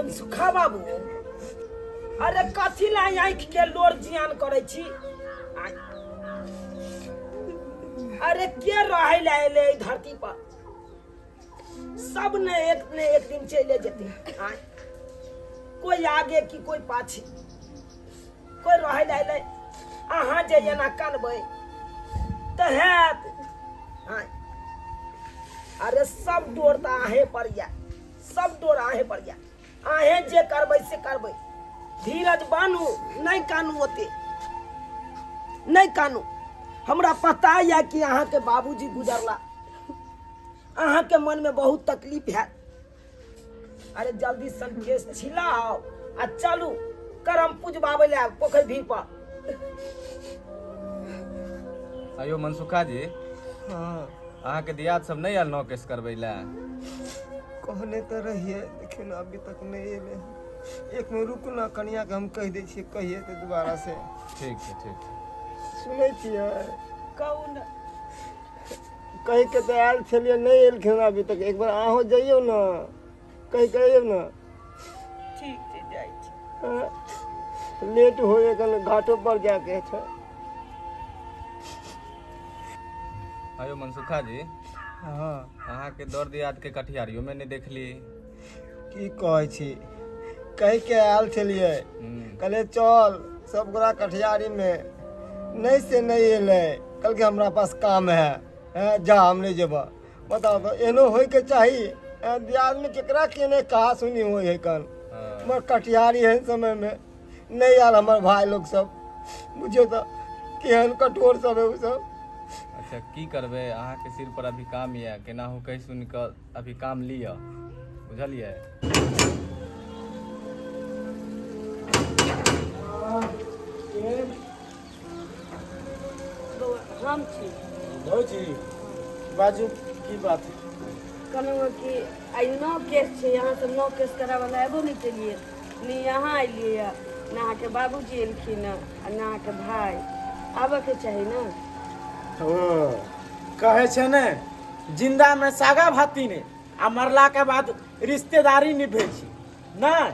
मनसुखा बाबू अरे कथी ला आँख के लोर जियान करे छी अरे के रहे ले धरती पर सब ने एक दिन चले जेते कोई आगे की कोई पाछी कोई रहे ले अहाँ जे एना कानबै त हैत अरे सब डोर त आहे पर या सब डोर आहे पर या आहे जे करबै से करबै धीरज बानू नहीं कानू ओते नहीं कानू हमरा पता या कि अहाँ के बाबूजी गुजरला अहाँ के मन में बहुत तकलीफ है अरे जल्दी सन केस छिलाओ आ चलू करम पूजबावे ले पोखर भीड़ पर अयो मनसुखा जी हाँ अहाँ के दियाद सब नहीं आयल नौ केस करबै ला कहने तो रहिए लेकिन अभी तक नहीं एले एक में रुक ना कनिया के हम कह दै छियै कहिए तो दोबारा से ठीक है सुनै छियै कौन कहि के तो आयल छलिए नहीं एलखिन अभी तक एक बार अहाँ जाइयो ना कहि के आइयो ना ठीक छै जाइ छी हाँ, लेट होए कल घाटो पर जाके छै अयो मनसुखा जी हाँ अहाँ के दौड़ दियाद के कटिहारियों में नहीं देखली की कहै छी कहि के आयल छलिए कहले चल सब गोरा कटिहारी में नहीं से नहीं एले कल के हमरा पास काम है जा हम नहीं जेबा बताओ तो एनो होय के चाहिए दियाद में केकरा केने कहा सुनी होय है कन मगर कटिहारी है समय में नहीं आल हमार भाई लोग सब बुझियो तो केहन कठोर सब है उ सब अच्छा की करबे अहाँ के सिर पर अभी काम ये केना हो कहि सुन के अभी काम लिया बुझलिए हम छी भौजी बाजू की बात है कहलहुँ कि आई 9 केस छै यहाँ से 9 केस कराबऽ ला एबो नहीं केलिए नहीं यहाँ अलिए ना अहाँ के बाबूजी एलखिन ना अहाँ के भाई आबऽ के चाही ना कहे छे ने जिंदा में सागा भाती ने आ मरला के बाद रिश्तेदारी निभे छी नहीं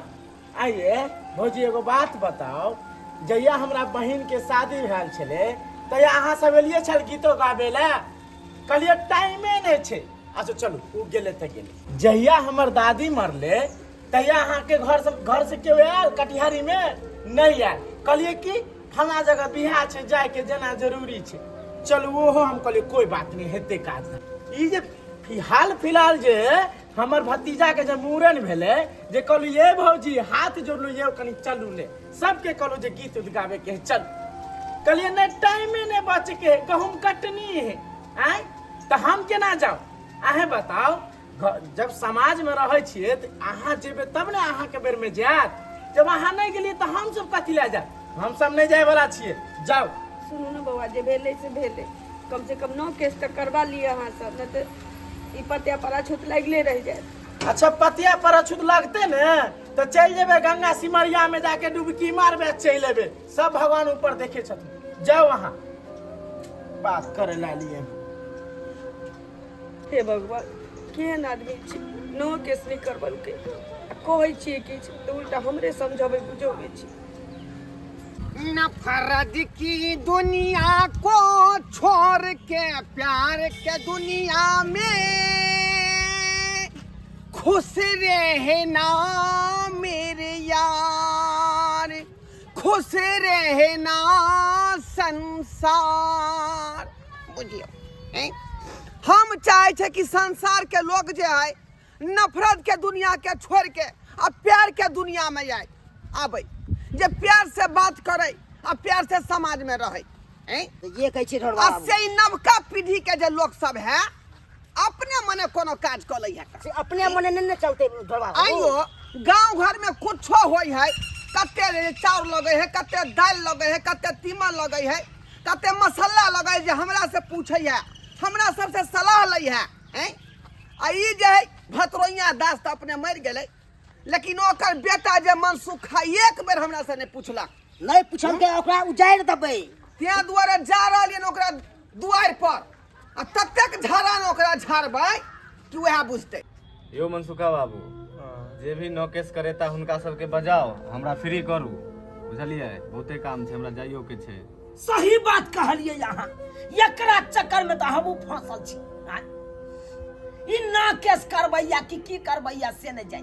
आइए भौजी एगो बात बताओ जहिया हमरा बहिन के शादी भेल छले तहिया अहाँ सब एलिए छल गीतो गाबे ला कहलिए टाइमे नहीं छे अच्छा चलू उ गेले त गेले जहिया हमर दादी मरले तहिया अहाँ के घर से केओ आयल कटिहारी में नहीं आयल कहलिए कि फला जगह बियाह छे जाए के जेना जरूरी छे चलू ओहो हम कहलिए कोई बात नहीं हेते काज ई जे हाल फिलहाल जे हमर भतीजा के जे मूड़न भेले जे कहलू ये भौजी हाथ जोड़लू ये कनी चलू ले सबके कहलू जे गीत उत गावे के चल कहलिए नहीं टाइम नहीं बच के गहूम कटनी है आय तो हम केना जाओ अहे बताओ जब समाज में रहे छिए तो अहाँ जेबे तब ने अहाँ के बेर में जात जब अहाँ नहीं गेलिए तो हम सब कथी ले जा हम सब नहीं जाए वाला छिए जाओ सुनू ना बौआ जे भेले से भेले कम से कम 9 केस तक करवा लिए अहाँ सब नहीं तो ई पतिया परा छूत लगले रह जाए अच्छा पतिया पर अछूत लगते ने तो चल जेबे गंगा सिमरिया में जाके डुबकी मारबे चल लेबे सब भगवान ऊपर देखे छथिन जाओ वहां बात करे ला लिए हे भगवान केहन आदमी छी 9 केस नहीं करबल के कहै छिए कि तो उल्टा हमरे समझावे बुझावे छी नफरत की दुनिया को छोड़ के प्यार के दुनिया में खुश रहना मेरे यार खुश रहना संसार बुझियो हम चाहे छे कि संसार के लोग जे है नफरत के दुनिया के छोड़ के अब प्यार के दुनिया में जाए आबे जे प्यार से बात करे और प्यार से समाज में रहे ये कह छी ढोलवा से नवका पीढ़ी के जे लोग सब है अपने मने कोनो काज कर लै है अपने मने नहीं चलते ढोलवा आइयो गांव घर में कुछो होय है कते चाउर लगे है कते दाल लगे है कते तीमन लगे है कते मसाला लगे है जे हमरा से पूछे है हमरा सबसे सलाह लै है आ ई जे है भतरोइया दास त अपने मर गेलै लेकिन ओकर बेटा जे मनसुखा एक बेर हमरा से नहीं पूछलक नहीं पूछल के ओकरा उजाड़ देबै त्या दुआरे जा रहलियन ओकरा दुआर पर आ ततेक झाड़ान ओकरा झाड़बै कि वह बुझतै यो मनसुखा बाबू जे भी नोकेस करेता हुनका सबके बजाओ, हमरा फ्री करू, बुझलिए? बहुते काम छै, हमरा जाइयो के छै। सही बात कहलिए यहाँ। एकरा चक्कर में तो हमहू फंसल छी। आय, ई ना केस करबैया की करबैया से नहीं जाए।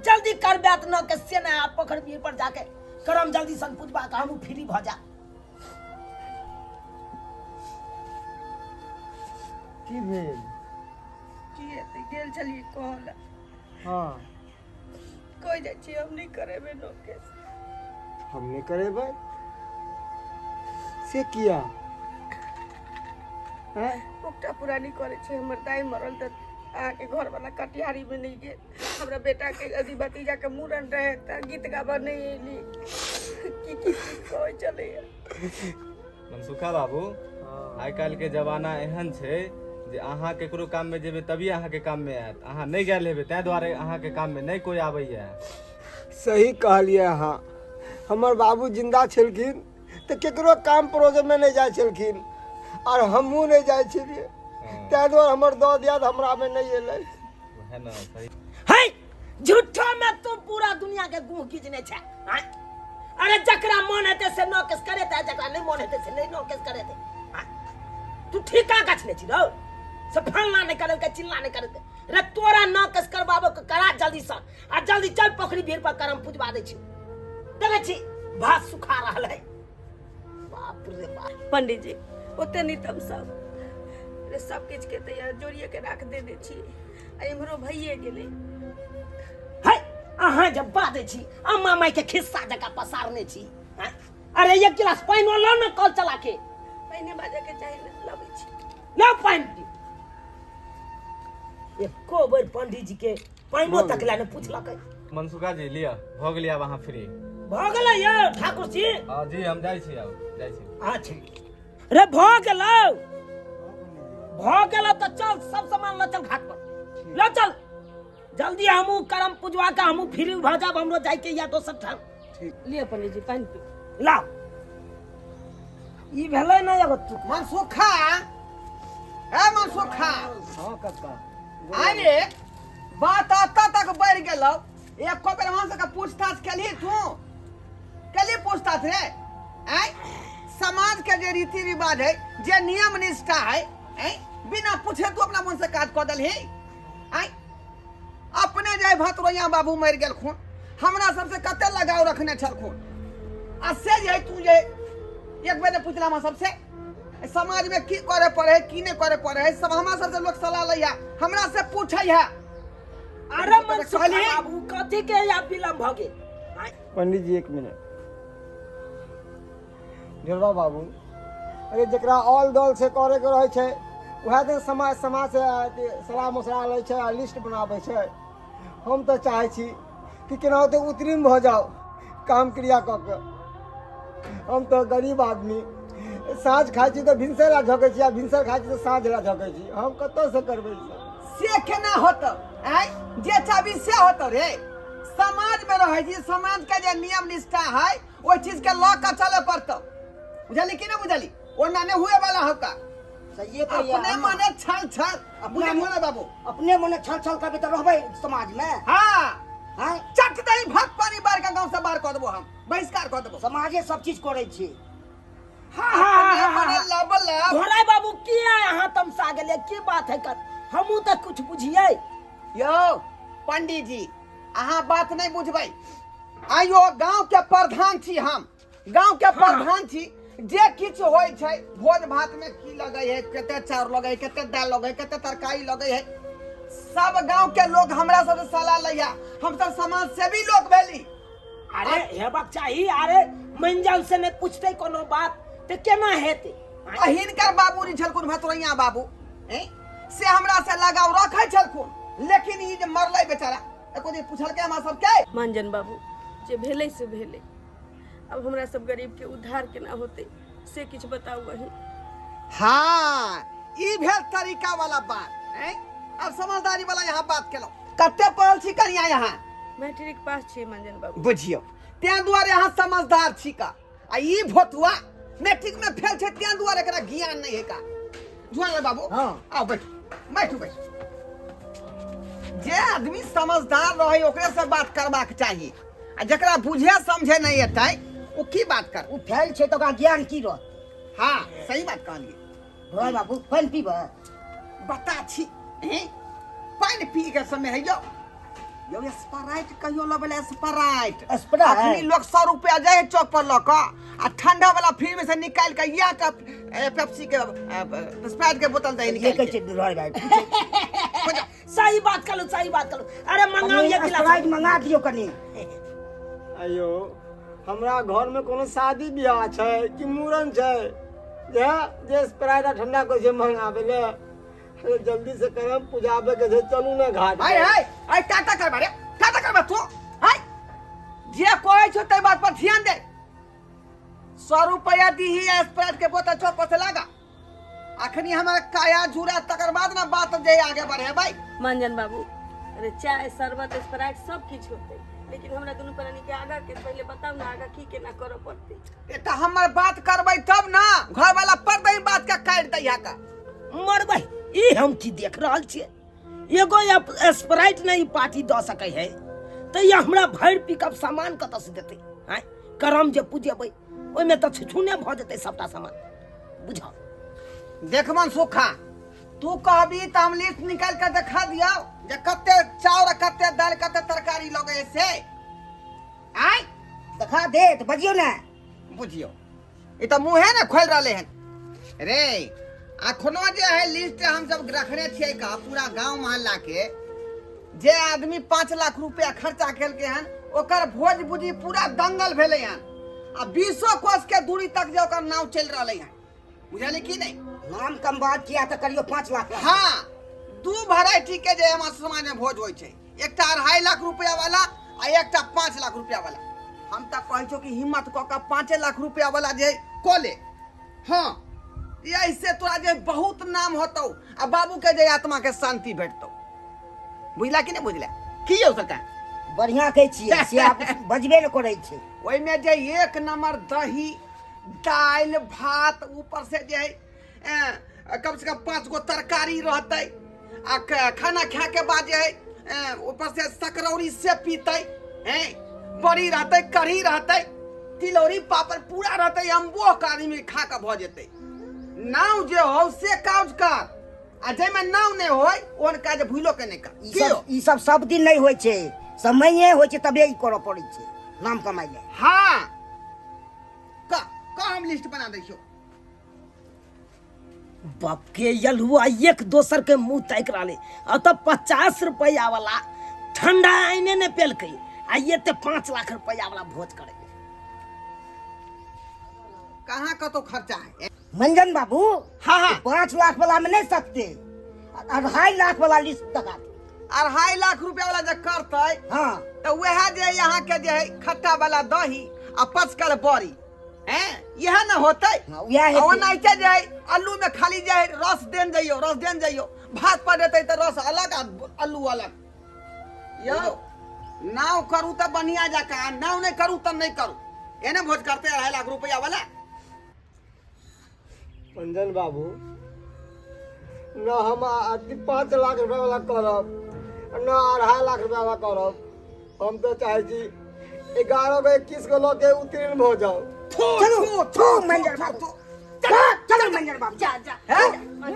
जल्दी करबे त ना के से ना आप पोखर बीर पर जाके करम जल्दी सन पूछबा के हमहू फ्री भ जा। की भेल? की हेतै? गेल छलिए कहल हाँ कोई जाइ छी हम नहीं करेबे नो केस। हम नहीं करेबै से किया? हैं? ओकटा पूरा नहीं करे छे। हमर दाई मरल त आके घर वाला कटिहारी में नहीं गेल। हमरा बेटा के अदी भतीजा के मूड़न रहे त गीत गाबा नहीं एली। की कोई चले। मनसुखा बाबू, आइ काल्हि के जमाना एहन छै जे अहाँ केकरो काम में जेबै तभी अहाँ के काम में आयत। अहाँ नहीं गेल हेबै तै दुआरे अहाँ के काम में नहीं कोई आबैया। सही कहलिए अहाँ। हमर बाबू जिंदा छलखिन तो केकरो काम परोजन में नहीं जाय छलखिन और हमहू नहीं जाय छलिए। तै दुआरे हमर दो दियाद हमरा में नहीं एलै। है ना? सही। है झूठो में तू पूरा दुनिया के गुह खींचने छे। आय, अरे जकरा मन हेते से नो केस करे ते, जकरा नहीं मन हेते से नहीं नो केस करे ते। आय, तू ठीका गछने छी रो। से फलना नहीं करे के, चिल्ला नहीं करे के। रे तोरा नो केस करबाबो के करा जल्दी से। आ जल्दी चल पोखरी भीड़ पर करम पूजवा दे छी। देखे छी भात सुखा रहल है। बाप रे बाप। पंडित जी ओते नहीं तम सब किछ के तैयार जोड़िए के रख देने छी। आ इमरो भइए गेले। है अहाँ जब बादे छी अम्मा माई के खिस्सा जका पसारने छी। हैं? अरे एक गिलास पानी लो ना कल चला के। पहिने बाजे के चाहे न लबै छी। लो पानी पी। एको बेर पंडित जी के पानियो तक ला ने पूछलकै। मनसुखा जी लिया, भ गेलिए अब अहाँ फ्री। भ गेलै यौ ठाकुर जी? हाँ जी, हम जाइ छी, अब जाइ छी। अच्छा रे भ गेलो तो चल सब सामान ल चल घाट पर। लो चल जल्दी हमू करम पूजवा के हमू फ्री भ जाब। हमरो जाय के या दोसर ठाम। लिए पंडित जी पानी पी। लाओ ई भेलै ना एगो तू। मनसुखा है मनसुखा। हाँ कक्का। अरे बात अत्ता तक बढ़ गेलो। एक बेर वहां से पूछताछ केली तू? केली पूछताछ रे? आय समाज के जे रीति रिवाज है, जे नियम निष्ठा है, बिना पूछे तू अपना मन से काज क देलही। आय अपने जे भतरोइया बाबू मर गेलखुन, हमरा सबसे कते लगाव रखने छलखुन। आ से जे तू जे एक बेर पूछला हम सबसे समाज में की करे पड़े है, की नहीं करे पड़े है, सब हमरा सबसे लोग सलाह लैया, हमरा से पूछै है। अरे मनसुखा बाबू कथी के या विलम्ब भ गेल? पंडित जी एक मिनट। ढेरबा बाबू, अरे जकरा ऑल दल से करे के रहे छै वह तो समाज से सलाह मशवरा लै छै, लिस्ट बनाबै छै। हम तो चाहे छी कि केनाहितो उत्तीर्ण भ जाओ काम क्रिया क के। हम तो गरीब आदमी, साँझ खाइ छी तो भिनसर ला झोकै छी, आ भिनसर खाइ छी तो साँझ ला झोकै छी। हम कतऽ से करबै से केना होत? आय जे चाबी से होत रे। समाज में रहे छी, समाज के जे नियम निष्ठा है वो चीज के ल के चले पड़तो। बुझली कि ना बुझली? ओना ने हुए वाला होका। सही अपने मने छल छल अपने मने बाबू, अपने मने छल छल करबे त रहबै समाज में। हां हैं? चट दई भक्त परिवार के गांव से बाहर कर देबो, हम बहिष्कार कर देबो। समाजे सब चीज करे छी। अपने मने लबल घोड़ा बाबू किया यहाँ तमसा गेले? की बात है कर? हमू तो कुछ बुझिए। यो पंडित जी अहाँ बात नहीं बुझबै। आइयो गांव के प्रधान छी, हम गांव के प्रधान छी। जे किछ होय छै भोज भात में की लगे है, कते चाउर लगे है, कते दाल लगे है, कते तरकारी लगे है, सब गांव के लोग हमरा सब सलाह लैया। हम सब समाज सेवी लोग भेली। अरे हेबाक चाहिए। अरे मंजल से नहीं पूछते कोनो बात ते केना हेते? हिनकर बाबू जी छलखुन भतरोइया बाबू, से हमरा से लगाव रखे छलखुन। लेकिन ई जे मरलै बेचारा, एको दिन पूछलकै हमरा सब के? मंजन बाबू जे भेले से भेले। अब हमरा सब गरीब के उद्धार केना होते से किछ बताऊ वही। हाँ ई भेल तरीका वाला बात है। अब समझदारी वाला यहाँ बात केलो। कते पढ़ल छी कनिया यहाँ? मैट्रिक पास छी मंजन बाबू। बुझियो ते दुआरे यहाँ समझदार छी का। आ ई भोतुआ मैट्रिक में फेल छै, ते दुआरे एकरा ज्ञान नहीं है का। जुआन बाबू हाँ। आओ बैठ बैठू बैठ। जे आदमी समझदार रहे ओकरे से बात करबाक चाहिए आ जकरा बुझे समझे नहीं एतै वो की बात कर उ फैल छै तो का ज्ञान की रह हाँ सही बात कहलिए भाई बाबू पानी पीबा बता छी हैं? पानी पी के समय है यो स्प्राइट कहियो लबले स्प्राइट स्प्राइट? अखनी लोग 100 रुपया जाए चौक पर लक आ ठंडा वाला फ्रिज में से निकाल के या का पेप्सी के स्प्राइट के बोतल दे ये निकाल कह के छै भाई भाई सही बात करो सही बात करो अरे मंगाओ ये गिलास मंगा दियो कनी अयो हमरा घर में कोनो शादी ब्याह छै कि मूड़न छै जे स्प्राइट आ ठंडा कोइ छै मंगाबे ले अरे जल्दी से करम पुजाबे के छै चलू ना घाट पे। आई टाटा कर तू हाय जे कोई छो ते बात पर ध्यान दे 100 रुपया दी ही स्प्राइट के बोतल चौक पर से लगा अखनी हमारा काया झूरा तकर बाद ना बात जे आगे बढ़े भाई मंजन बाबू अरे चाय शरबत स्प्राइट सब किछ होते लेकिन हमरा दुनू प्राणी के आगा के पहले बताओ ना आगा की केना करे पड़ते बेटा हमर बात करबै तब ना घर वाला पर दई बात का काट दई हा का मरबै ई हम की देख रहल छियै एगो स्प्राइट नहीं पार्टी द सकै है त ये हमरा भर पिकअप सामान कत से देते हैं करम जे पूजेबै ओइ में त छुने भ जेतै सबटा सामान बुझाओ देख मन सुखा तू कहबी त हम लिस्ट निकाल के दिखा दियो जे कते चाउर कते दाल कते तरकारी लगे से आय दिखा दे त बजियो ना बुझियो ई त मुंहे ने खोल रहले हन रे अखनो जे है लिस्ट हम सब रखने छियै का पूरा गांव मोहल्ला के जे आदमी 5 लाख रुपया खर्चा केलके हन ओकर भोज बुझी पूरा दंगल भेले हन आ 20 कोस के दूरी तक जे ओकर नाव चल रहले हन बुझाली की नहीं नाम कम बात किया त करियो 5 लाख हाँ 2 वैरायटी के जे हमार समाज में भोज होय छै एकटा 2.5 लाख रुपया वाला आ एकटा 5 लाख रुपया वाला हम त कहै छौ कि हिम्मत क के 5 लाख रुपया वाला जे कोले हाँ ऐसे तोरा जे बहुत नाम होतौ आ बाबू के जे आत्मा के शांति भेटतौ बुझला कि नहीं बुझला की हो सका बढ़िया कहै छियै से आप बजबे न करै छै ओइ में जे एक नंबर दही दाल भात ऊपर से जे कम से कम 5 गो तरकारी रहतै आ खाना खा के बाद जे ऊपर से सकरौरी से पीतै हैं बड़ी रहतै कढ़ी रहतै तिलौरी पापड़ पूरा रहतै अम्बो का आदमी खा के भ जेतै नाव जे हो से काज कर आ जे में नाव नहीं होय ओन काज भूलो के नहीं कर ई सब सब दिन नहीं होय छै समये होय छै तबे ई करऽ पड़ै छै नाम कमाइ ले हाँ का हम लिस्ट बना दै छियो बाप के यलहुआ एक दोसर के मुंह ताक रहले आ त 50 रुपया वाला ठंडा आइने ने पेलकै आ ये ते 5 लाख रुपया वाला भोज करे कहाँ का तो खर्चा है मंजन बाबू हाँ हाँ 5 लाख वाला में नहीं सकते 2.5 लाख वाला लिस्ट लगा दे 2.5 लाख रुपया वाला जे करतै हाँ तो वह जे यहाँ के जे है खट्टा वाला दही आ पचकल बड़ी हैं यह ना होतै हाँ, यह है और नाइते जे है आलू में खाली जे है रस देन जाइयो भात पर देतै तो रस अलग आ आलू अलग यो नाव करू तो बढ़िया जाका नाव नहीं करू तो नहीं करू एने भोज करते 2.5 लाख रुपया वाला मंजन बाबू न हम 5 लाख रुपया वाला करब न 2.5 लाख रुपया वाला करब हम तो चाहे छी 11 को 21 को लोग के उत्तीर्ण हो जाओ चलो मंजन बाबू चलो मंजन बाबू जा जा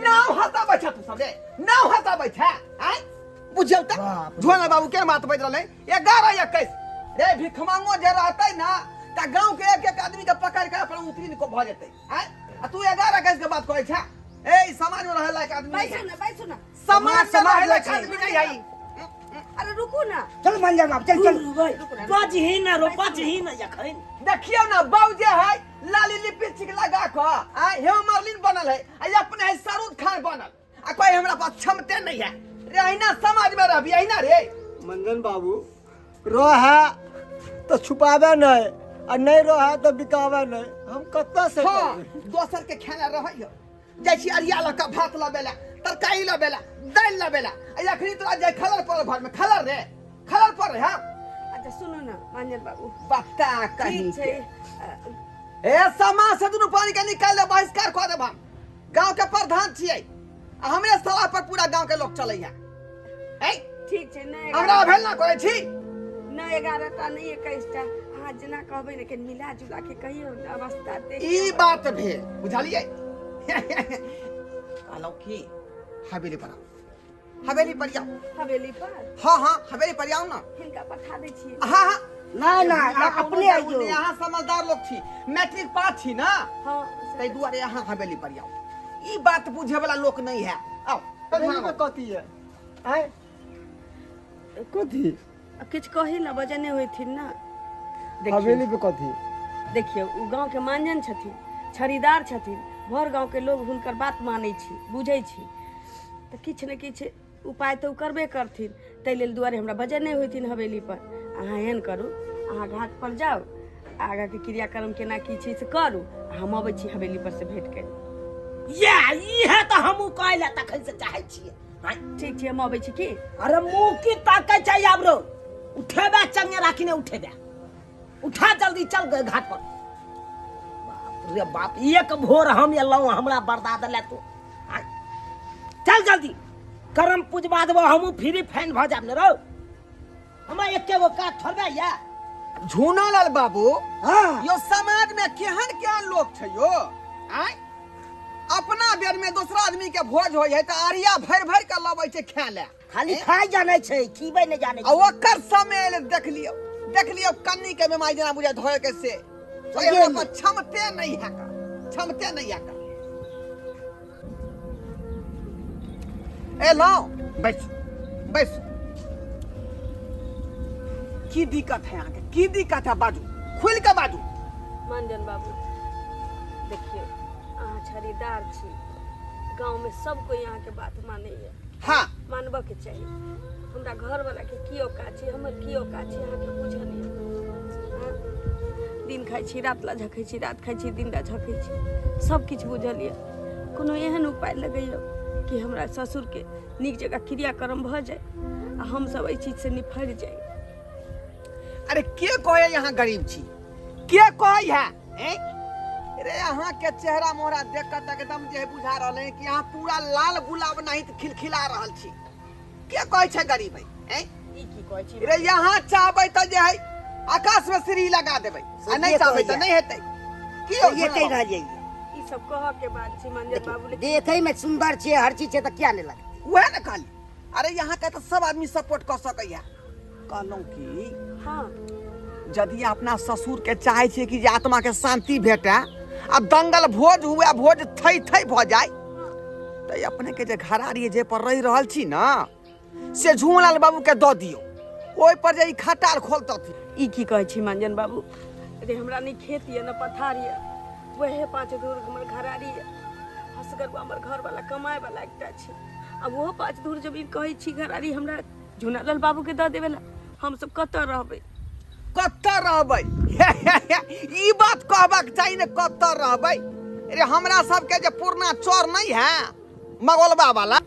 नाव हता बैठा तू सब रे नाव हता बैठा हैं बुझल त झोला बाबू के बात बैठ रहले 11 21 रे भिखमंगो जे रहतै ना त गांव के एक आदमी के पकड़ के अपन उत्तीर्ण को भ जेतै हैं आ तू 11 21 के बात कहै छ ए समाज में रहला एक आदमी बैठो ना समाज में रहला एक आदमी नहीं है अरे रुको ना चल मंजन बाबू चल बजही ना रो बजही ना यखन देखियो ना बाऊ जे है लाली लिपस्टिक लगा के आ हेमरलिन बनल है आ अपने है सरूद खान बनल आ कोई हमरा पास क्षमते नहीं है रे अहिना समाज में रहबी अहिना रे मंजन बाबू रहे तो छुपावे नहीं और नहीं रहे तो बिकावे नहीं हम कत्ता से हाँ करें? दोसर के खाना रहै जैसी अरिया लका भात लबेला तरकारी लबेला दाल लबेला आ अखनी तोरा जाय खलर पर घर में खलर रे खलर पर रे हां अच्छा सुनो ना मंजन बाबू बता कहीं ठीक छै ए समाज से दुनू पानी के निकाल ले बहिष्कार कर देब हम गांव के प्रधान छियै आ हमरे सलाह पर पूरा गांव के लोग चलै है ए ठीक छै ने हमरा भेल ना करे छी नहीं 11टा नहीं 21टा अहाँ जेना कहबै ने कि मिला जुला के कहियो ने अवस्था देख ई बात भेल बुझलिए कहलौ की हवेली पर आओ हवेली पर आओ हवेली पर हाँ हाँ हवेली पर आओ ना हिनका पठा दै छियै हाँ हाँ नहीं नहीं अपने आइयो यहाँ समझदार लोग थी मैट्रिक पास थी ना हाँ तै दुआरे यहाँ हवेली पर आओ ई बात बुझे वाला लोग नहीं है आओ हवेली पे कथी है आय कथी किछु कही ना बजने होइथिन ना हवेली पे कथी देखिए ओ गाँव के मांजन छथिन छड़ीदार छथिन भर गाँव के लोग हुनकर बात मानै छी बुझै छी तऽ किछु ने किछु उपाय तऽ ओ करबे करथिन ताहि लेल दुआरे हमरा बजै नहि होइथिन हवेली पर अहाँ एहन करू अहाँ घाट पर जाउ आगाँ के क्रियाक्रम केना की छै से करू हम अबै छी हवेली पर से भेंट करी ये ई है तो हमू कहले तखन से चाहे छियै ठीक छै हम अबै छी की अरे मुंह की ताकै छै आबरो उठेबे चंगे राखी ने उठेबे उठा जल्दी चल गए घाट पर बाप रे बाप एक भोर हम एलौ हमरा बर्दाद ले तू चल जल्दी करम पूजबा देबो हमू फ्री फैन भ जाब ने रौ हमरा एके गो काज थोड़बे या झूनालाल बाबू हां यो समाज में केहन केहन लोग छै यो आय अपना बेर में दूसरा आदमी के भोज होय है त आरिया भर भर के लबै छै खाय ले खाली खाय जाने छै खीबै नै जाने आ ओकर समय देख लियो कन्नी के बीमारी जना बुझा धोए के से ओहे पर क्षमते नहीं है का क्षमते नहीं है का ए लो बैठ बैठ की दिक्कत है आगे की दिक्कत है बाजू खुल के बाजू मंजन बाबू देखिए अहाँ छड़ीदार छी गांव में सब कोई यहाँ के बात मानैया हाँ मानबऽ के चाहिए हमरा घर वाला के की औकात छै हमर की औकात छै अहाँ के बुझऽ नहीं दिन खाइ छी रात ला झकै छी रात खाइ छी दिन ला झकै छी सब किछु बुझलिए कोनो एहन उपाय लगैया कि हमरा ससुर के नीक जगह क्रियाक्रम भ जाए आ हम सब एहि चीज से निफर जाए अरे के कहे यहाँ गरीब छी के कहे है अरे यहाँ के चेहरा मोहरा देख कर एकदम जे बुझा रहा है कि यहाँ पूरा लाल गुलाब नहीं तो खिलखिला रहल छी के कहे छै गरीब है ई की कहै छी अरे यहाँ चाहबै त जे है आकाश में श्री लगा देबै आ नहीं चाहबै त नहीं हेतै की हो ये कहि रह जाइए ई सब कह के बात छै मंजर बाबू लेकिन देखे में सुंदर छे हर चीज छे त क्या नहीं लगे वह न कहली अरे यहाँ के तो सब आदमी सपोर्ट कर सकैया कहलौं कि हाँ यदि अपना ससुर के चाहे छे कि जे आत्मा के शांति भेटे आ दंगल भोज हुए भोज थई थई भ जाए तो अपने के जे घरारी जे पर रह रहल छी ना से झूमलाल बाबू के द दियो ओइ पर जे खटाल खोलतथि ई की कहै छी मंजन बाबू अरे हमरा नहीं खेत ये न पथार ये वहे 5 धूर हमर घरारी ये हसगर हमर घर वाला कमाए वाला एकटा छै अब वो 5 धूर जमीन कहै छी घरारी हमरा झुनालाल बाबू के द देवेला हम सब कत रहबै ई बात कहबाक चाहिए ने कत रहबै अरे हमरा सब के जे पुरना चोर नहीं है मगोलबा वाला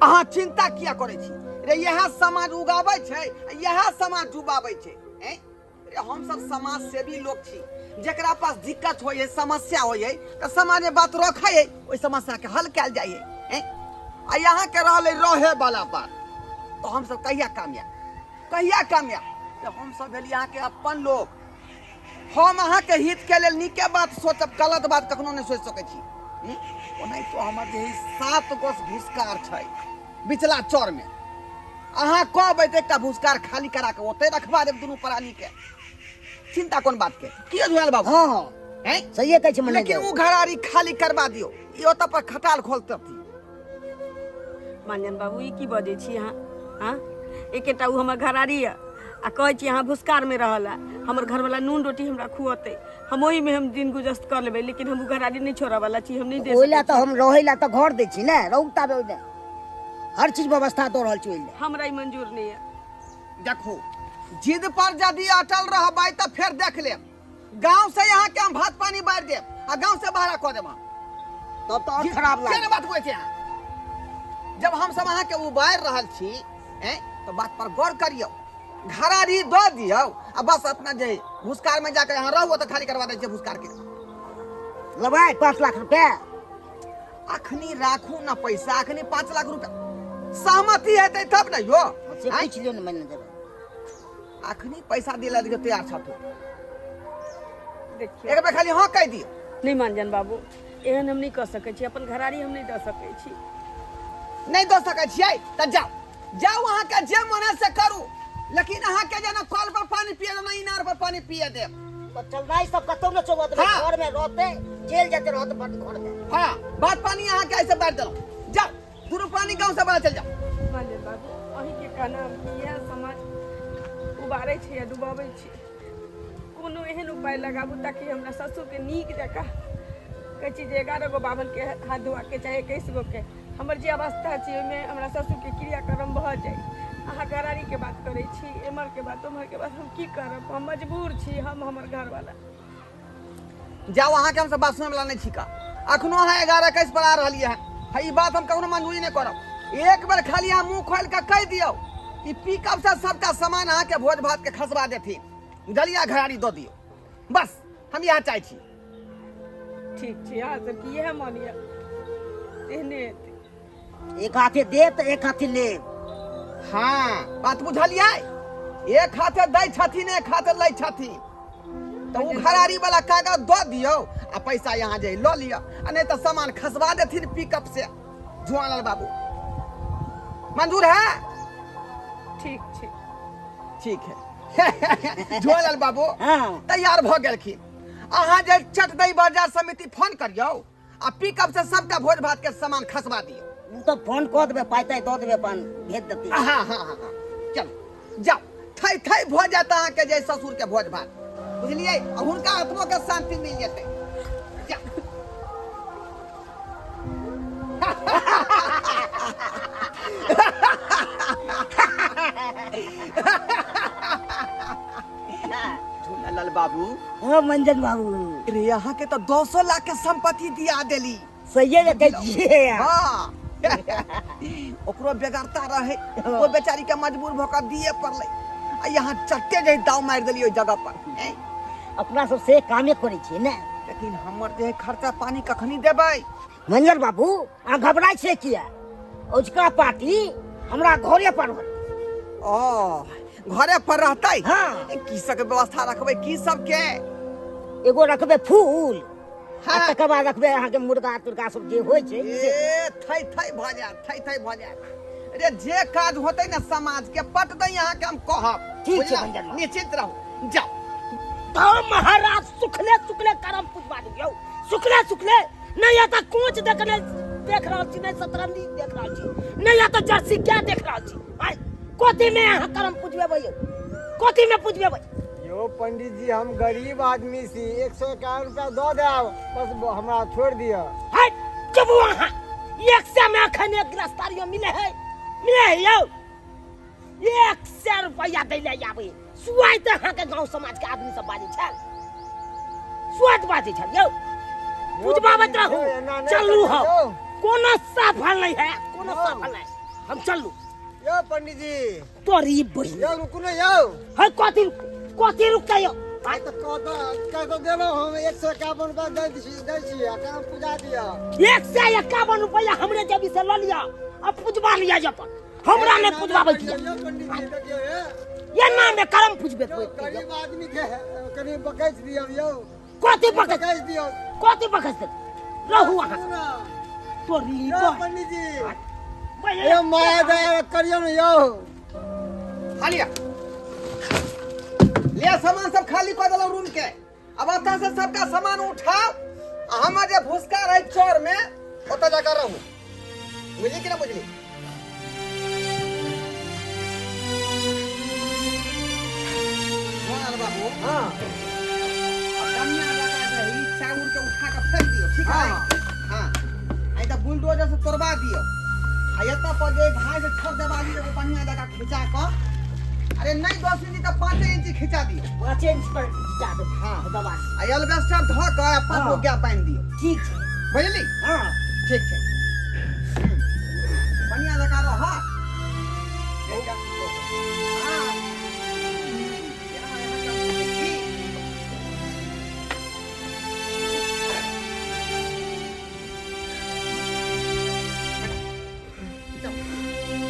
अहाँ चिंता किया करे छी रे यह समाज उगाबै छै यह समाज डुबाबै छै रे हम सब समाज सेवी लोग छी जेकरा पास दिक्कत होय है समस्या होय है त समाज में बात रखै है ओइ समस्या के हल कैल जाय है आ यहाँ के रहले रहे वाला बात तो हम सब कहिया कामयाब तो हम सब भेल यहाँ के अपन लोग हम अहाँ के हित के लेल नीके बात सोचब गलत बात कखनो नहीं सोच सकै छी ओनाहि तो हमर जे 7 गोस भूसकार छै बिचला चौर में अहाँ कहबै त एकटा भूसकार खाली करा के ओते रखबा देब दुनू प्राणी के चिंता कोन बात के की जुआल बाबू हां हां हैं सही है कहै छी मने लेकिन उ घरारी खाली करबा दियो ई ओत पर खटाल खोलतथि मंजन बाबू ई की बजै छी अहाँ हाँ एकेटा उ हमर घरारी है आ कहै छी अहाँ भुसकार में रहला हमर घर वाला नून रोटी हमरा खुअते हम ओही में हम दिन गुजर कर लेबै लेकिन हम घरारी नहीं छोड़ा वाला छी हम नहीं दे ओइला त हम रहैला त घर दै छी ने रौता बे ओइला हर चीज व्यवस्था तो रहल छी ओइला हमरा ई मंजूर नहीं है देखो जिद पर यदि अटल रहबै त फिर देख लेब गांव से यहाँ के हम भात पानी बार देब आ गांव से बाहर क देब तब तो और खराब लागे केना बात कहै छी जब हम सब अहाँ के उबार रहल छी तो बात पर गौर करियो घरारी दो दियो आ बस अपना जे भूसकार में जाकर यहाँ रहो तो खाली करवा दै छै भूसकार के लबाय 5 लाख रुपया अखनी राखू ना पैसा अखनी 5 लाख रुपया सहमति हेतै तब न यो से आँय? पूछ लियो न मैनेजर अखनी पैसा दिला दियो तैयार छ तू देखिए एक बेर खाली हाँ कह दियो नहीं मंजन बाबू एहन हम नहीं कर सकै छी अपन घरारी हम नहीं दऽ सकै छी नहीं दो सकै छियै त जाओ जाओ अहाँ के जे मने से करू लेकिन अहाँ के जेना कल पर पानी पिए ना इनार पर पानी पिए दे तो चल रहा सब कतौ न चोबत में हाँ। घर में रहते जेल जाते रहते बंद घर में हाँ बात पानी अहाँ के ऐसे बैठ दलो जाओ दूर पानी गांव से बाहर चल जाओ मंजन बाबू अहीं के कहना यह समाज उबारै छै या डुबाबै छै कोनो एहन उपाय लगाबू ताकि हमरा ससुर के नीक जकाँ कहै छी जे 11 गो बाभन के हाथ धोआ के चाहे 21 गो के हमर जे अवस्था छै ओहिमे हमरा ससुर के क्रियाक्रम भऽ जाए अहाँ घरारी के बात करै छी एमर के बात उमर के बात हम की करब हम मजबूर छी हम हमर घर वाला जाओ अहाँ के हमसे बात सुने वाला नहीं छिका अखनो अहाँ 11 21 पर आ रहलिए हैं है ई बात हम कखनो मंजूरी नहीं करब एक बार खाली अहाँ मुंह खोल के कह दियो कि पिकअप से सबका सामान अहाँ के भोज भात के खसबा देथिन बुझलिया घरारी दो दियो बस हम यहाँ चाहे छी ठीक छै अहाँ सबके इएह मानिया एहने हेतै एक हाथे दे तो एक हाथे ले हाँ बात बुझलिए एक हाथे दै छथिन एक हाथे लै छथिन तो उ घरारी वाला कागज दो दियो आ पैसा यहाँ जे लो लिया आ नहीं तो सामान खसवा देथिन पिकअप से जुआलाल बाबू मंजूर है ठीक छै ठीक है जुआलाल बाबू हाँ तैयार भ गेलखिन अहाँ जे चट दई बाजार समिति फोन करियो आ पिकअप से सबका भोज भात के सामान खसवा दियो उ तो फोन कर देबे पाइता दो देबे अपन भेज देती हाँ हाँ हाँ हाँ चलो जाओ थई थई भोज जाता अहाँ के जे ससुर के भोज भात बुझलिए और हुनका आत्मा के शांति मिल जेतै जाओ झूलालाल बाबू हाँ मंजन बाबू रे यहाँ के तो 200 लाख के संपत्ति दिया देली सही है देखिए हाँ ओकरो बेगारता रहे वो बेचारी के मजबूर भोकर दिए पड़ले आ यहाँ चट्टे जे दाव मार देली ओइ जगह पर हैं? अपना सब से कामे करे छी ने लेकिन हमर जे खर्चा पानी कखनी देबै मंजन बाबू आ घबराई छे किया उजका पार्टी हमरा घरे पर होत ओ घरे पर रहतै हाँ। की सब के व्यवस्था रखबै की सब के एगो रखबे फूल हाँ। आ तकर बाद रखबे अहाँ के मुर्गा तुर्गा सब जे होय छै से। ए थई थई भ जात थई थई भ जात रे जे काज होतै ना समाज के पट दई यहाँ के हम कहब ठीक छै बुझलौ? मंजन बाबू। निश्चित रहू जाओ तो महाराज सुखले सुखले करम पुजवा दियौ सुखले सुखले नहीं या तो कोच देख रहल छी नहीं सतरंगी देख रहल छी नहीं या तो जर्सी क्या देख रहल छी आइ कोती में अहाँ करम पुजबेबै यौ कोती में पुजबेबै यो पंडित जी हम गरीब आदमी छी 151 रुपया दो देब बस हमरा छोड़ दिया हाय जब वहाँ 100 में अखन एक गिरफ्तारियों मिले है यौ 100 रुपया दै ले आबै सुआइ त अहाँ के गांव समाज के आदमी सब बाजै छै सुआइ बाजै छै यौ पुजबाबैत रहू चलू हो कोनो सफल नहीं है कोनो सफल नहीं हम चलू यो पंडित जी तोरी बहिन यो रुकू ने यो है कथी रुकता यौ आइ त कह देलो हम 151 रुपया दै छी आ काम पूजा दिया 151 रुपया हमरे जेबी से ल लिया अब पुजबा लिया जपन हमरा ने पुजबाबै छी यो पंडित जी देखियो ये नाम में करम पुजबे गरीब आदमी के कनी बकैच दियो यो कथी पकड़ बकैच दियो कथी पकड़ रहू अहाँ तोरी यो पंडित जी ए माया दया करियो न यो खालिया ले सामान सब खाली कर देलो रूम के अब अता से सबका सामान उठाओ आ हमर जे भूसका रहे चोर में ओता जाकर रहू बुझली कि ना बुझली हाँ बाबू हां अब कन्या लगा के ई चाउर के उठा के फेंक दियो ठीक है हां आई तो बुलडोजर से तोड़वा दियो आ एता पर जे घास से छर देवाली एगो कन्या लगा खिंचा के अरे नहीं 10 इंच तो 5 इंच खिंचा दियो 5 इंच पर जा दो हाँ। दबा आ एल्वेस्टर धो के आ हाँ। पापो क्या बांध दियो ठीक छै बुझली हां ठीक है बढ़िया लगा रहो हाँ हाँ। यहाँ यहाँ का देखी। जाओ।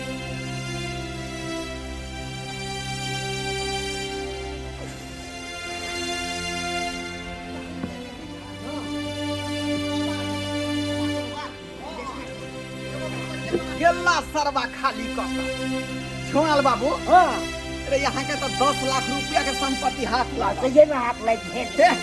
गेला सरवा खाली कर छोड़ल बाबू हाँ अरे यहाँ के तो 10 लाख रुपया के संपत्ति हाथ लगा सही में हाथ लग गए